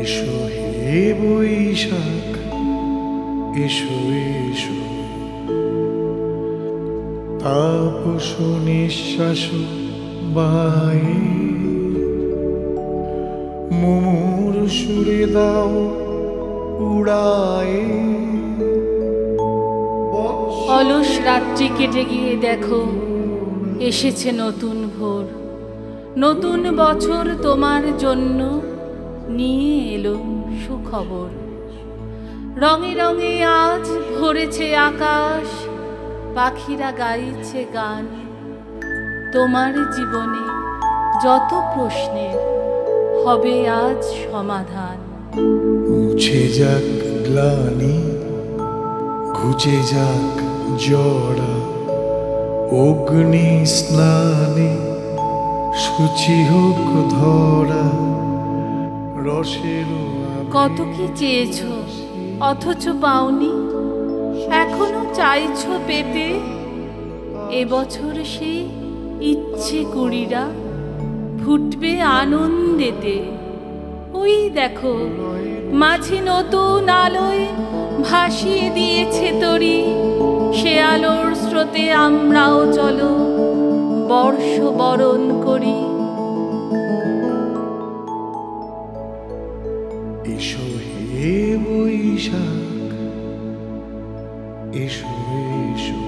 এসো হে বৈশাখ, এসো এসো, তাপস নিঃশ্বাস বায়ে, মুমুর সুরে দাও উড়ায়ে। অলস রাত্রি কেটে গিয়ে দেখো এসেছে নতুন ভোর, নতুন বছর তোমার জন্য নিয়ে এলো সুখবর। রঙে রঙে আজ ভরেছে আকাশ, পাখিরা গাইছে গান। তোমার জীবনে যত প্রশ্নের হবে আজ সমাধান। মুছে যাক গ্লানি, ঘুচে যাক জড়া, অগ্নি স্নানে সূচি হোক ধরা। রসের কত কি চেয়েছ অথচ পাওনি, এখনো চাইছো পেতে। এবছর সেই ইচ্ছে কুড়িরা ফুটবে আনন্দেতে। ওই দেখো মাঝি নতুন আলোয় ভাসিয়ে দিয়েছে তরি, সে আলোর স্রোতে আমরাও চলো বর্ষ বরণ করি। এসো হে বৈশাখ, এসো এসো।